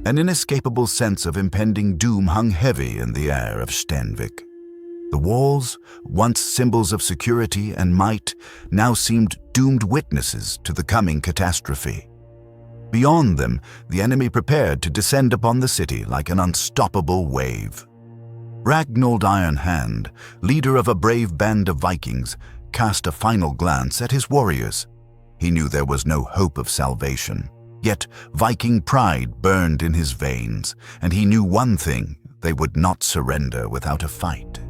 An inescapable sense of impending doom hung heavy in the air of Stenvik. The walls, once symbols of security and might, now seemed doomed witnesses to the coming catastrophe. Beyond them, the enemy prepared to descend upon the city like an unstoppable wave. Ragnold Iron Hand, leader of a brave band of Vikings, cast a final glance at his warriors. He knew there was no hope of salvation. Yet Viking pride burned in his veins, and he knew one thing: they would not surrender without a fight.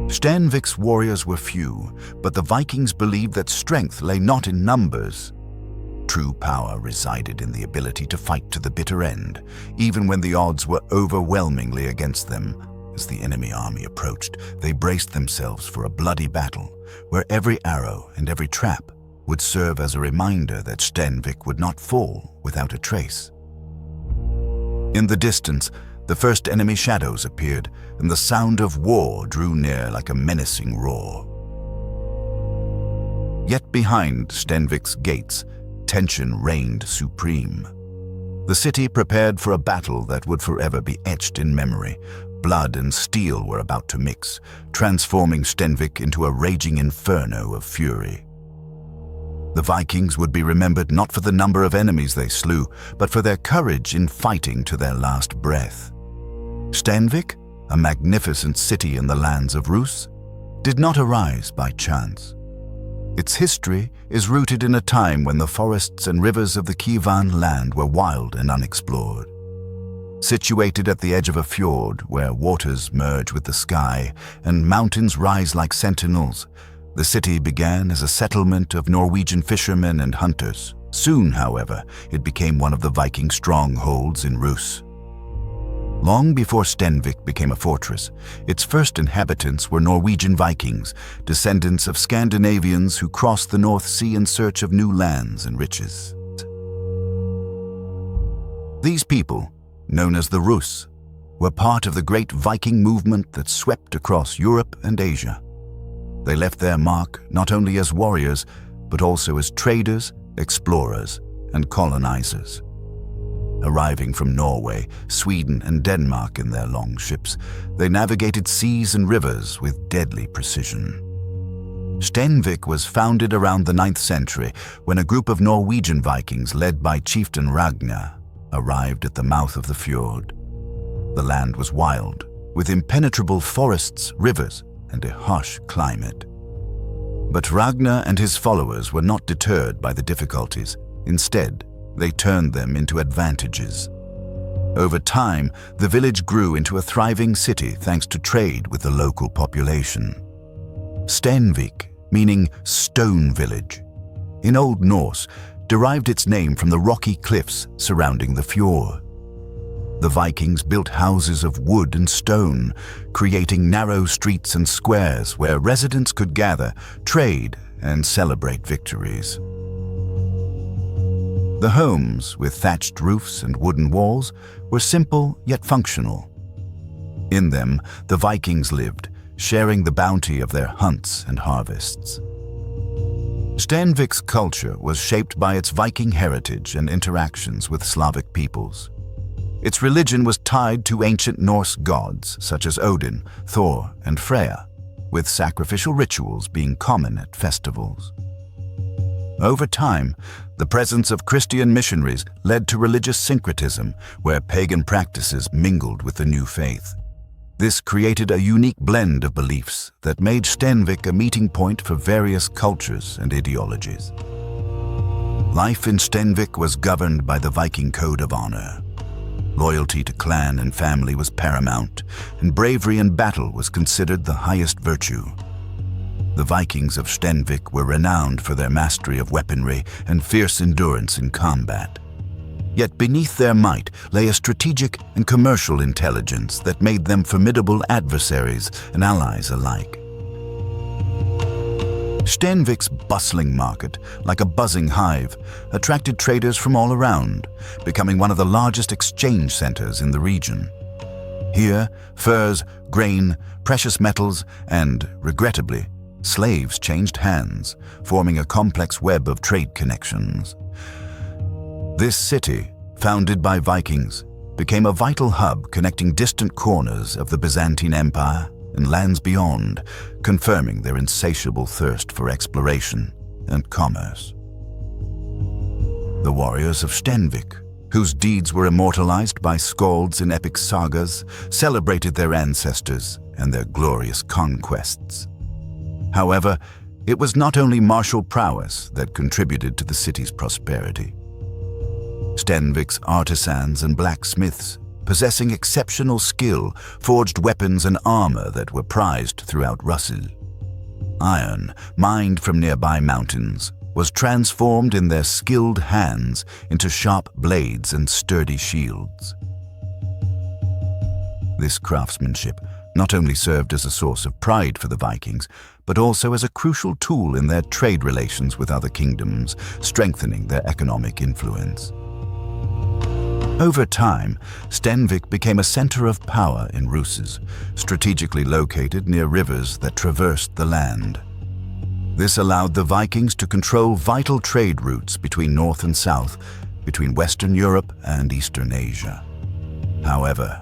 Stenvik's warriors were few, but the Vikings believed that strength lay not in numbers. True power resided in the ability to fight to the bitter end, even when the odds were overwhelmingly against them. As the enemy army approached, they braced themselves for a bloody battle, where every arrow and every trap would serve as a reminder that Stenvik would not fall without a trace. In the distance, the first enemy shadows appeared, and the sound of war drew near like a menacing roar. Yet behind Stenvik's gates, tension reigned supreme. The city prepared for a battle that would forever be etched in memory. Blood and steel were about to mix, transforming Stenvik into a raging inferno of fury. The Vikings would be remembered not for the number of enemies they slew, but for their courage in fighting to their last breath. Stenvik, a magnificent city in the lands of Rus, did not arise by chance. Its history is rooted in a time when the forests and rivers of the Kievan land were wild and unexplored. Situated at the edge of a fjord where waters merge with the sky and mountains rise like sentinels, the city began as a settlement of Norwegian fishermen and hunters. Soon, however, it became one of the Viking strongholds in Rus. Long before Stenvik became a fortress, its first inhabitants were Norwegian Vikings, descendants of Scandinavians who crossed the North Sea in search of new lands and riches. These people, known as the Rus, were part of the great Viking movement that swept across Europe and Asia. They left their mark not only as warriors, but also as traders, explorers, and colonizers. Arriving from Norway, Sweden, and Denmark in their long ships, they navigated seas and rivers with deadly precision. Stenvik was founded around the 9th century when a group of Norwegian Vikings led by chieftain Ragnar arrived at the mouth of the fjord. The land was wild, with impenetrable forests, rivers, and a harsh climate. But Ragnar and his followers were not deterred by the difficulties. Instead, they turned them into advantages. Over time, the village grew into a thriving city thanks to trade with the local population. Stenvik, meaning stone village, in Old Norse, derived its name from the rocky cliffs surrounding the fjord. The Vikings built houses of wood and stone, creating narrow streets and squares where residents could gather, trade, and celebrate victories. The homes, with thatched roofs and wooden walls, were simple yet functional. In them, the Vikings lived, sharing the bounty of their hunts and harvests. Stenvik's culture was shaped by its Viking heritage and interactions with Slavic peoples. Its religion was tied to ancient Norse gods such as Odin, Thor, and Freya, with sacrificial rituals being common at festivals. Over time, the presence of Christian missionaries led to religious syncretism, where pagan practices mingled with the new faith. This created a unique blend of beliefs that made Stenvik a meeting point for various cultures and ideologies. Life in Stenvik was governed by the Viking code of honor. Loyalty to clan and family was paramount, and bravery in battle was considered the highest virtue. The Vikings of Stenvik were renowned for their mastery of weaponry and fierce endurance in combat. Yet beneath their might lay a strategic and commercial intelligence that made them formidable adversaries and allies alike. Stenvik's bustling market, like a buzzing hive, attracted traders from all around, becoming one of the largest exchange centers in the region. Here, furs, grain, precious metals, and, regrettably, slaves changed hands, forming a complex web of trade connections. This city, founded by Vikings, became a vital hub connecting distant corners of the Byzantine Empire and lands beyond, confirming their insatiable thirst for exploration and commerce. The warriors of Stenvik, whose deeds were immortalized by skalds in epic sagas, celebrated their ancestors and their glorious conquests. However, it was not only martial prowess that contributed to the city's prosperity. Stenvik's artisans and blacksmiths, possessing exceptional skill, forged weapons and armor that were prized throughout Russell. Iron, mined from nearby mountains, was transformed in their skilled hands into sharp blades and sturdy shields. This craftsmanship not only served as a source of pride for the Vikings, but also as a crucial tool in their trade relations with other kingdoms, strengthening their economic influence. Over time, Stenvik became a center of power in Russes, strategically located near rivers that traversed the land. This allowed the Vikings to control vital trade routes between North and South, between Western Europe and Eastern Asia. However,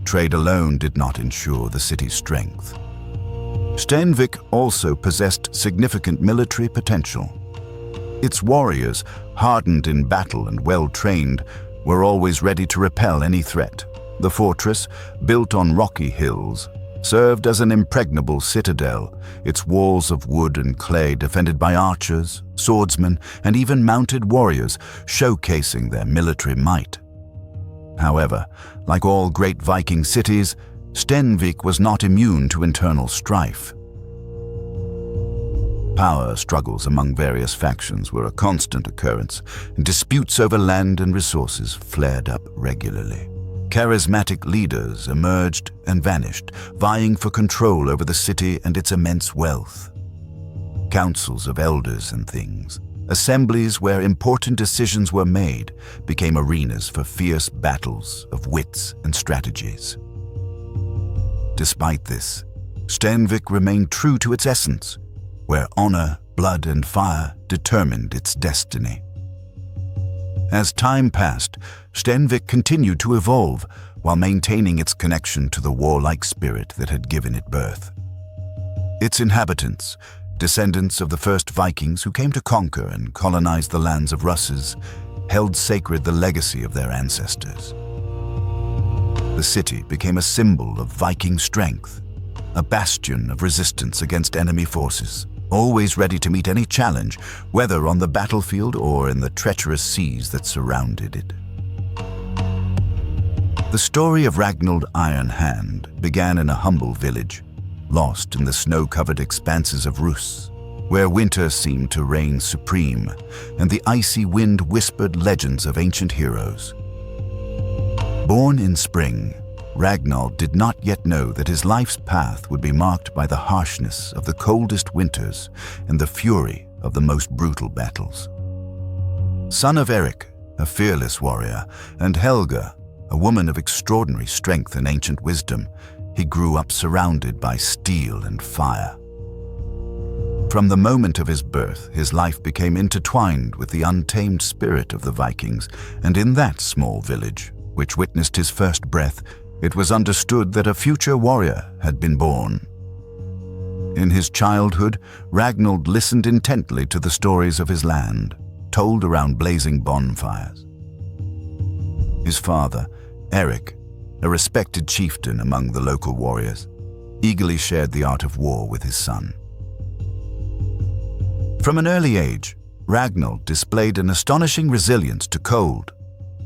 trade alone did not ensure the city's strength. Stenvik also possessed significant military potential. Its warriors, hardened in battle and well-trained, were always ready to repel any threat. The fortress, built on rocky hills, served as an impregnable citadel, its walls of wood and clay defended by archers, swordsmen, and even mounted warriors, showcasing their military might. However, like all great Viking cities, Stenvik was not immune to internal strife. Power struggles among various factions were a constant occurrence, and disputes over land and resources flared up regularly. Charismatic leaders emerged and vanished, vying for control over the city and its immense wealth. Councils of elders and things, assemblies where important decisions were made, became arenas for fierce battles of wits and strategies. Despite this, Stenvik remained true to its essence, where honor, blood, and fire determined its destiny. As time passed, Stenvik continued to evolve while maintaining its connection to the warlike spirit that had given it birth. Its inhabitants, descendants of the first Vikings who came to conquer and colonize the lands of Russes, held sacred the legacy of their ancestors. The city became a symbol of Viking strength, a bastion of resistance against enemy forces, always ready to meet any challenge, whether on the battlefield or in the treacherous seas that surrounded it. The story of Ragnold Iron Hand began in a humble village, lost in the snow-covered expanses of Rus, where winter seemed to reign supreme, and the icy wind whispered legends of ancient heroes. Born in spring, Ragnold did not yet know that his life's path would be marked by the harshness of the coldest winters and the fury of the most brutal battles. Son of Eric, a fearless warrior, and Helga, a woman of extraordinary strength and ancient wisdom, he grew up surrounded by steel and fire. From the moment of his birth, his life became intertwined with the untamed spirit of the Vikings, and in that small village, which witnessed his first breath, it was understood that a future warrior had been born. In his childhood, Ragnold listened intently to the stories of his land, told around blazing bonfires. His father, Eric, a respected chieftain among the local warriors, eagerly shared the art of war with his son. From an early age, Ragnold displayed an astonishing resilience to cold,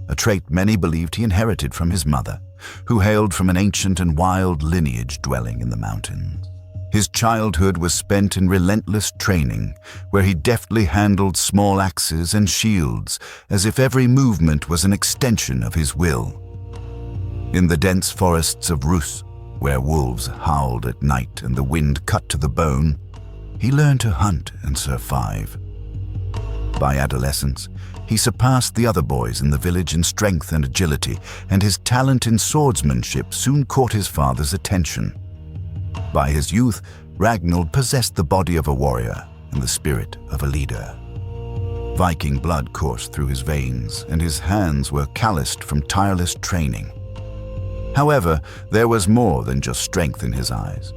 a trait many believed he inherited from his mother, who hailed from an ancient and wild lineage dwelling in the mountains. His childhood was spent in relentless training, where he deftly handled small axes and shields as if every movement was an extension of his will. In the dense forests of Rus, where wolves howled at night and the wind cut to the bone, he learned to hunt and survive. By adolescence, he surpassed the other boys in the village in strength and agility, and his talent in swordsmanship soon caught his father's attention. By his youth, Ragnold possessed the body of a warrior and the spirit of a leader. Viking blood coursed through his veins, and his hands were calloused from tireless training. However, there was more than just strength in his eyes.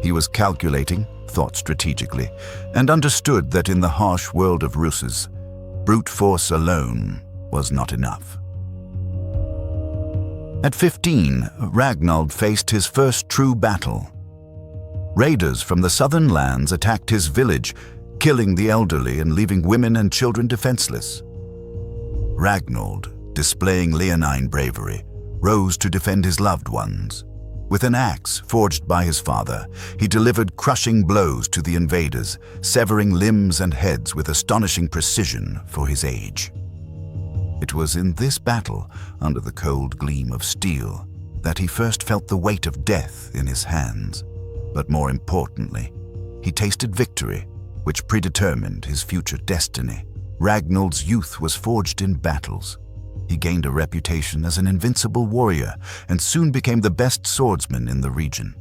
He was calculating, thought strategically, and understood that in the harsh world of Russes, brute force alone was not enough. At 15, Ragnold faced his first true battle. Raiders from the southern lands attacked his village, killing the elderly and leaving women and children defenseless. Ragnold, displaying leonine bravery, rose to defend his loved ones. With an axe forged by his father, he delivered crushing blows to the invaders, severing limbs and heads with astonishing precision for his age. It was in this battle, under the cold gleam of steel, that he first felt the weight of death in his hands. But more importantly, he tasted victory, which predetermined his future destiny. Ragnold's youth was forged in battles. He gained a reputation as an invincible warrior and soon became the best swordsman in the region.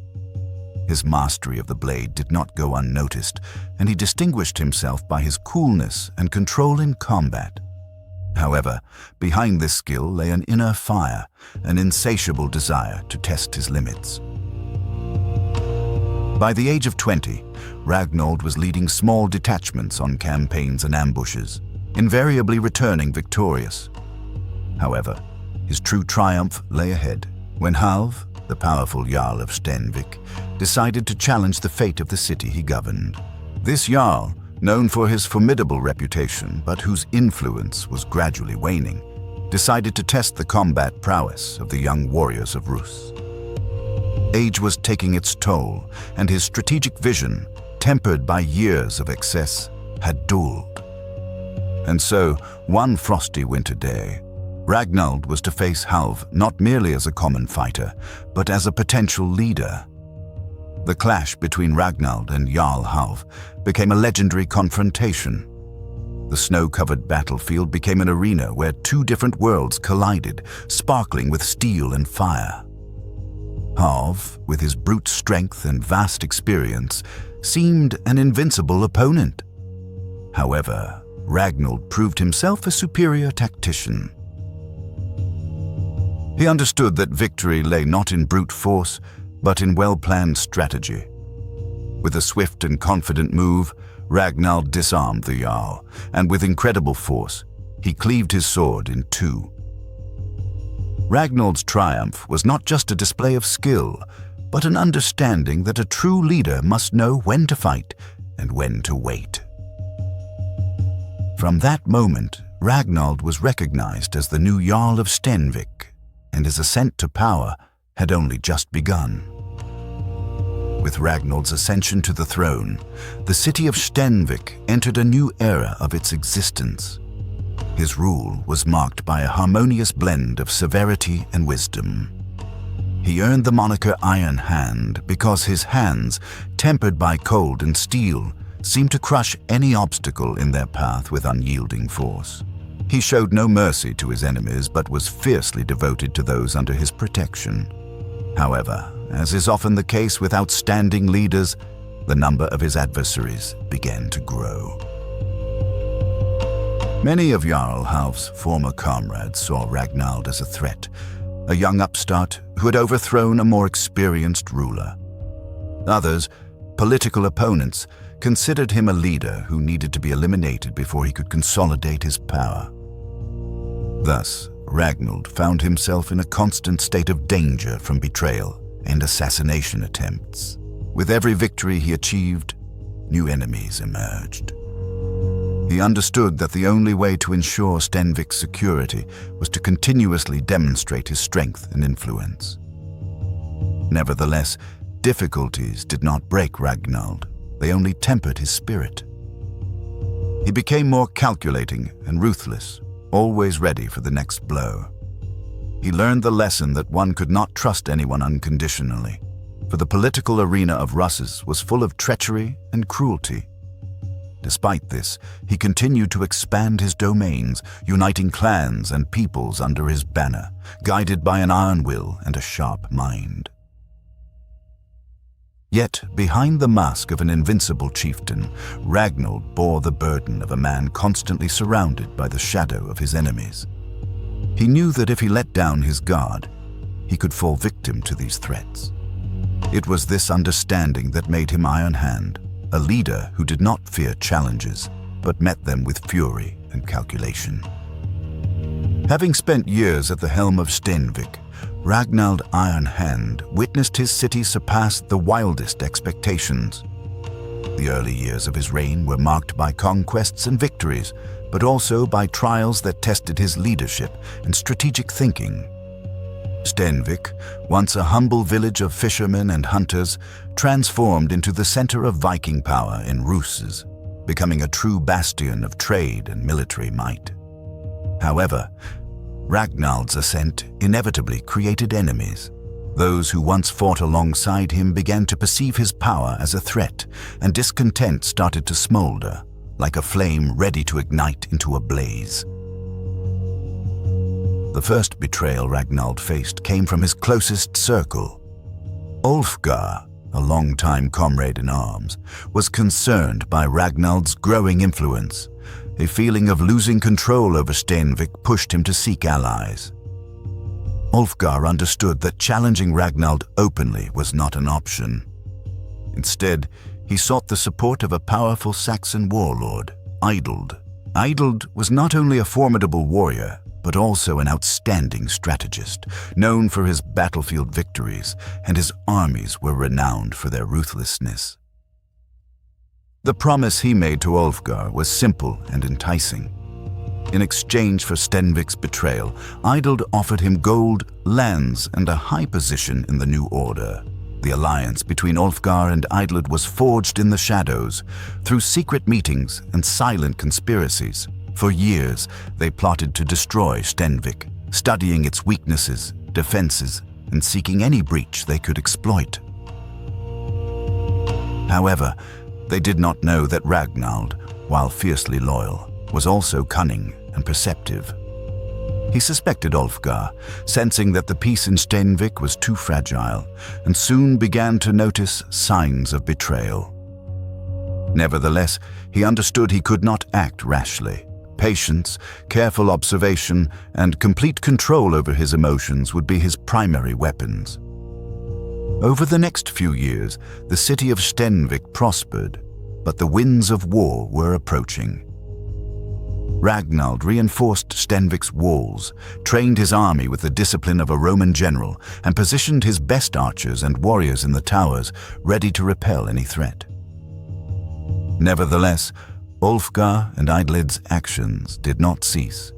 His mastery of the blade did not go unnoticed, and he distinguished himself by his coolness and control in combat. However, behind this skill lay an inner fire, an insatiable desire to test his limits. By the age of 20, Ragnold was leading small detachments on campaigns and ambushes, invariably returning victorious. However, his true triumph lay ahead when Halv, the powerful Jarl of Stenvik, decided to challenge the fate of the city he governed. This Jarl, known for his formidable reputation but whose influence was gradually waning, decided to test the combat prowess of the young warriors of Rus. Age was taking its toll, and his strategic vision, tempered by years of excess, had dulled. And so, one frosty winter day, Ragnold was to face Halv not merely as a common fighter, but as a potential leader. The clash between Ragnold and Jarl Halv became a legendary confrontation. The snow-covered battlefield became an arena where two different worlds collided, sparkling with steel and fire. Halv, with his brute strength and vast experience, seemed an invincible opponent. However, Ragnold proved himself a superior tactician. He understood that victory lay not in brute force, but in well-planned strategy. With a swift and confident move, Ragnold disarmed the Jarl, and with incredible force, he cleaved his sword in two. Ragnold's triumph was not just a display of skill, but an understanding that a true leader must know when to fight and when to wait. From that moment, Ragnold was recognized as the new Jarl of Stenvik, and his ascent to power had only just begun. With Ragnold's ascension to the throne, the city of Stenvik entered a new era of its existence. His rule was marked by a harmonious blend of severity and wisdom. He earned the moniker Iron Hand because his hands, tempered by cold and steel, seemed to crush any obstacle in their path with unyielding force. He showed no mercy to his enemies but was fiercely devoted to those under his protection. However, as is often the case with outstanding leaders, the number of his adversaries began to grow. Many of Jarl Halv's former comrades saw Ragnold as a threat, a young upstart who had overthrown a more experienced ruler. Others, political opponents, considered him a leader who needed to be eliminated before he could consolidate his power. Thus, Ragnold found himself in a constant state of danger from betrayal and assassination attempts. With every victory he achieved, new enemies emerged. He understood that the only way to ensure Stenvik's security was to continuously demonstrate his strength and influence. Nevertheless, difficulties did not break Ragnold. They only tempered his spirit. He became more calculating and ruthless, always ready for the next blow. He learned the lesson that one could not trust anyone unconditionally, for the political arena of Russes was full of treachery and cruelty. Despite this, he continued to expand his domains, uniting clans and peoples under his banner, guided by an iron will and a sharp mind. Yet, behind the mask of an invincible chieftain, Ragnold bore the burden of a man constantly surrounded by the shadow of his enemies. He knew that if he let down his guard, he could fall victim to these threats. It was this understanding that made him Iron Hand, a leader who did not fear challenges, but met them with fury and calculation. Having spent years at the helm of Stenvik, Ragnold Iron Hand witnessed his city surpass the wildest expectations. The early years of his reign were marked by conquests and victories, but also by trials that tested his leadership and strategic thinking. Stenvik, once a humble village of fishermen and hunters, transformed into the center of Viking power in Rus, becoming a true bastion of trade and military might. However, Ragnold's ascent inevitably created enemies. Those who once fought alongside him began to perceive his power as a threat, and discontent started to smolder, like a flame ready to ignite into a blaze. The first betrayal Ragnold faced came from his closest circle. Ulfgar, a longtime comrade in arms, was concerned by Ragnold's growing influence. A feeling of losing control over Stenvik pushed him to seek allies. Ulfgar understood that challenging Ragnold openly was not an option. Instead, he sought the support of a powerful Saxon warlord, Ideld. Ideld was not only a formidable warrior, but also an outstanding strategist, known for his battlefield victories, and his armies were renowned for their ruthlessness. The promise he made to Ulfgar was simple and enticing. In exchange for Stenvik's betrayal, Ideld offered him gold, lands, and a high position in the new order. The alliance between Ulfgar and Ideld was forged in the shadows, through secret meetings and silent conspiracies. For years, they plotted to destroy Stenvik, studying its weaknesses, defenses, and seeking any breach they could exploit. However, they did not know that Ragnold, while fiercely loyal, was also cunning and perceptive. He suspected Ulfgar, sensing that the peace in Stenvik was too fragile, and soon began to notice signs of betrayal. Nevertheless, he understood he could not act rashly. Patience, careful observation, and complete control over his emotions would be his primary weapons. Over the next few years, the city of Stenvik prospered, but the winds of war were approaching. Ragnold reinforced Stenvik's walls, trained his army with the discipline of a Roman general, and positioned his best archers and warriors in the towers, ready to repel any threat. Nevertheless, Ulfgar and Idled's actions did not cease.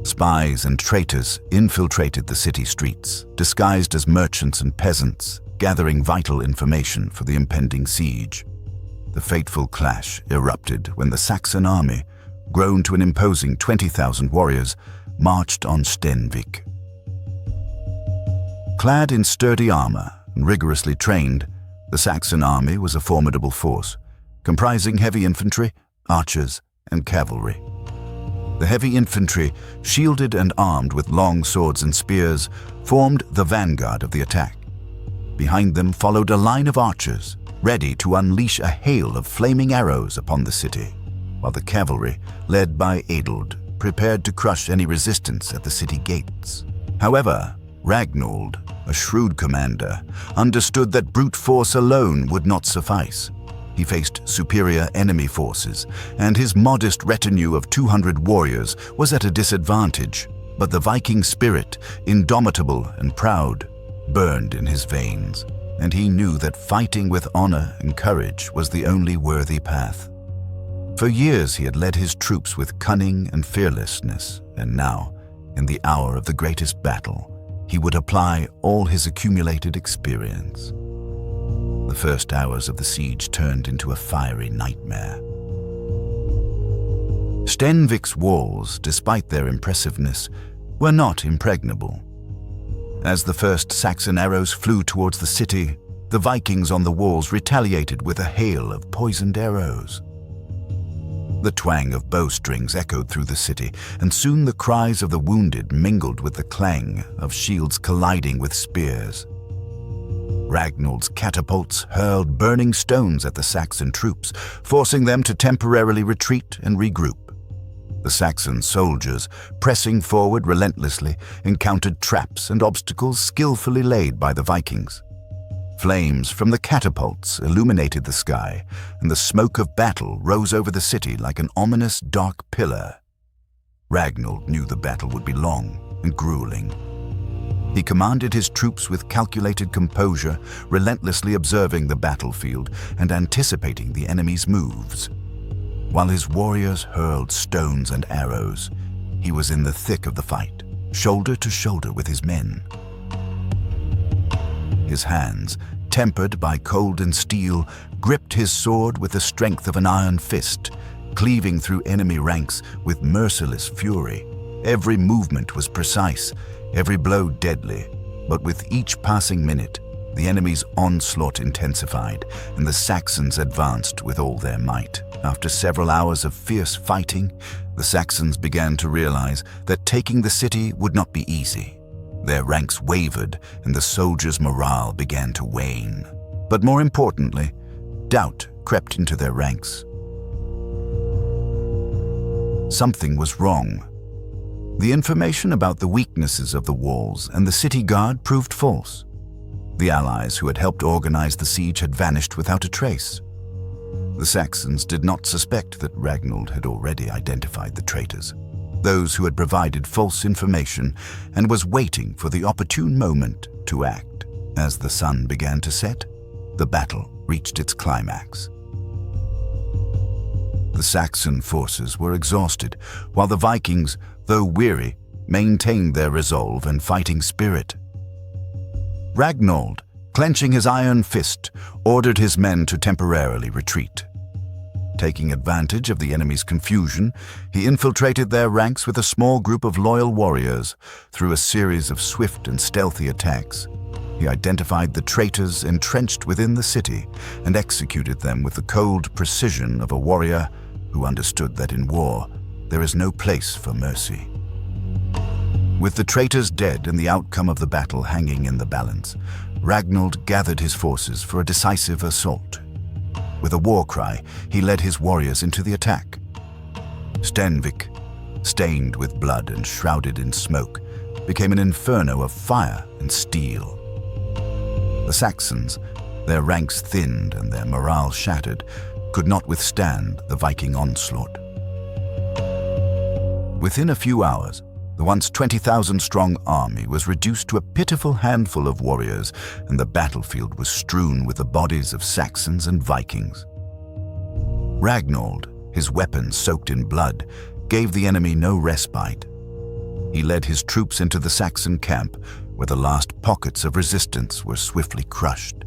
Spies and traitors infiltrated the city streets, disguised as merchants and peasants, gathering vital information for the impending siege. The fateful clash erupted when the Saxon army, grown to an imposing 20,000 warriors, marched on Stenvik. Clad in sturdy armor and rigorously trained, the Saxon army was a formidable force, comprising heavy infantry, archers, and cavalry. The heavy infantry, shielded and armed with long swords and spears, formed the vanguard of the attack. Behind them followed a line of archers, ready to unleash a hail of flaming arrows upon the city, while the cavalry, led by Ideld, prepared to crush any resistance at the city gates. However, Ragnold, a shrewd commander, understood that brute force alone would not suffice. He faced superior enemy forces, and his modest retinue of 200 warriors was at a disadvantage. But the Viking spirit, indomitable and proud, burned in his veins, and he knew that fighting with honor and courage was the only worthy path. For years he had led his troops with cunning and fearlessness, and now, in the hour of the greatest battle, he would apply all his accumulated experience. The first hours of the siege turned into a fiery nightmare. Stenvik's walls, despite their impressiveness, were not impregnable. As the first Saxon arrows flew towards the city, the Vikings on the walls retaliated with a hail of poisoned arrows. The twang of bowstrings echoed through the city, and soon the cries of the wounded mingled with the clang of shields colliding with spears. Ragnold's catapults hurled burning stones at the Saxon troops, forcing them to temporarily retreat and regroup. The Saxon soldiers, pressing forward relentlessly, encountered traps and obstacles skillfully laid by the Vikings. Flames from the catapults illuminated the sky, and the smoke of battle rose over the city like an ominous dark pillar. Ragnold knew the battle would be long and grueling. He commanded his troops with calculated composure, relentlessly observing the battlefield and anticipating the enemy's moves. While his warriors hurled stones and arrows, he was in the thick of the fight, shoulder to shoulder with his men. His hands, tempered by cold and steel, gripped his sword with the strength of an iron fist, cleaving through enemy ranks with merciless fury. Every movement was precise, every blow deadly, but with each passing minute, the enemy's onslaught intensified, and the Saxons advanced with all their might. After several hours of fierce fighting, the Saxons began to realize that taking the city would not be easy. Their ranks wavered, and the soldiers' morale began to wane. But more importantly, doubt crept into their ranks. Something was wrong. The information about the weaknesses of the walls and the city guard proved false. The allies who had helped organize the siege had vanished without a trace. The Saxons did not suspect that Ragnold had already identified the traitors, those who had provided false information, and was waiting for the opportune moment to act. As the sun began to set, the battle reached its climax. The Saxon forces were exhausted, while the Vikings, though weary, maintained their resolve and fighting spirit. Ragnold, clenching his iron fist, ordered his men to temporarily retreat. Taking advantage of the enemy's confusion, he infiltrated their ranks with a small group of loyal warriors. Through a series of swift and stealthy attacks, he identified the traitors entrenched within the city and executed them with the cold precision of a warrior who understood that in war there is no place for mercy. With the traitors dead and the outcome of the battle hanging in the balance, Ragnold gathered his forces for a decisive assault. With a war cry, he led his warriors into the attack. Stenvik, stained with blood and shrouded in smoke, became an inferno of fire and steel. The Saxons, their ranks thinned and their morale shattered, could not withstand the Viking onslaught. Within a few hours, the once 20,000-strong army was reduced to a pitiful handful of warriors, and the battlefield was strewn with the bodies of Saxons and Vikings. Ragnold, his weapons soaked in blood, gave the enemy no respite. He led his troops into the Saxon camp, where the last pockets of resistance were swiftly crushed.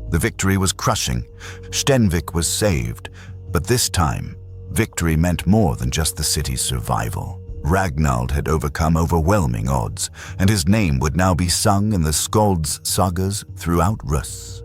The victory was crushing. Stenvik was saved, but this time, victory meant more than just the city's survival. Ragnold had overcome overwhelming odds, and his name would now be sung in the Skald's sagas throughout Rus.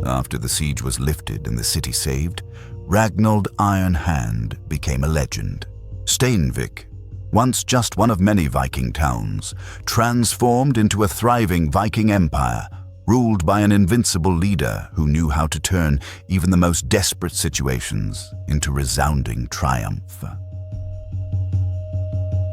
After the siege was lifted and the city saved, Ragnold Iron Hand became a legend. Stenvik, once just one of many Viking towns, transformed into a thriving Viking empire, ruled by an invincible leader who knew how to turn even the most desperate situations into resounding triumph.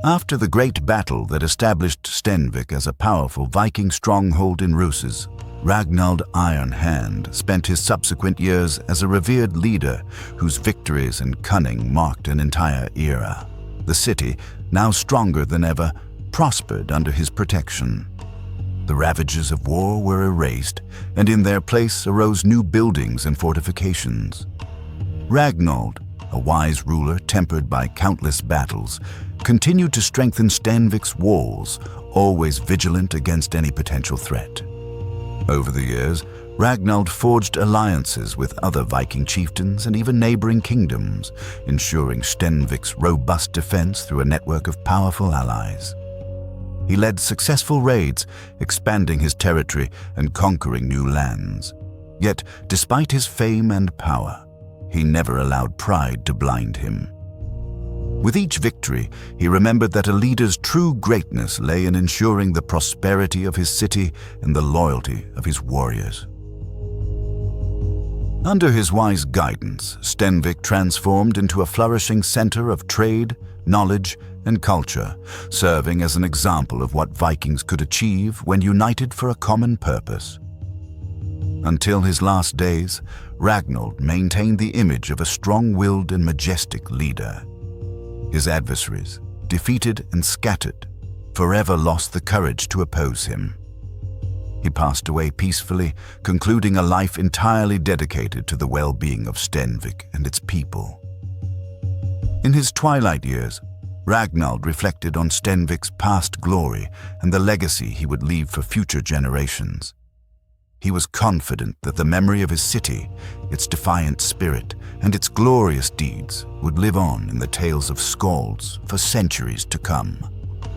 After the great battle that established Stenvik as a powerful Viking stronghold in Rus, Ragnold Iron Hand spent his subsequent years as a revered leader whose victories and cunning marked an entire era. The city, now stronger than ever, prospered under his protection. The ravages of war were erased, and in their place arose new buildings and fortifications. Ragnold, a wise ruler tempered by countless battles, continued to strengthen Stenvik's walls, always vigilant against any potential threat. Over the years, Ragnold forged alliances with other Viking chieftains and even neighboring kingdoms, ensuring Stenvik's robust defense through a network of powerful allies. He led successful raids, expanding his territory and conquering new lands. Yet, despite his fame and power, he never allowed pride to blind him. With each victory, he remembered that a leader's true greatness lay in ensuring the prosperity of his city and the loyalty of his warriors. Under his wise guidance, Stenvik transformed into a flourishing center of trade, knowledge, and culture, serving as an example of what Vikings could achieve when united for a common purpose. Until his last days, Ragnold maintained the image of a strong-willed and majestic leader. His adversaries, defeated and scattered, forever lost the courage to oppose him. He passed away peacefully, concluding a life entirely dedicated to the well-being of Stenvik and its people. In his twilight years, Ragnold reflected on Stenvik's past glory and the legacy he would leave for future generations. He was confident that the memory of his city, its defiant spirit, and its glorious deeds would live on in the tales of skalds for centuries to come.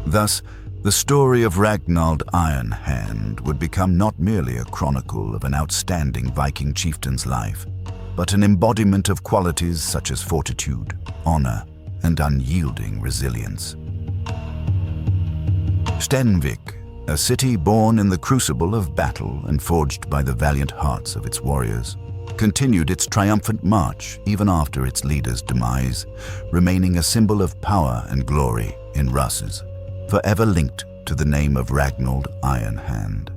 Thus, the story of Ragnold Iron Hand would become not merely a chronicle of an outstanding Viking chieftain's life, but an embodiment of qualities such as fortitude, honor, and unyielding resilience. Stenvik, a city born in the crucible of battle and forged by the valiant hearts of its warriors, continued its triumphant march even after its leader's demise, remaining a symbol of power and glory in Russes, forever linked to the name of Ragnold Iron Hand.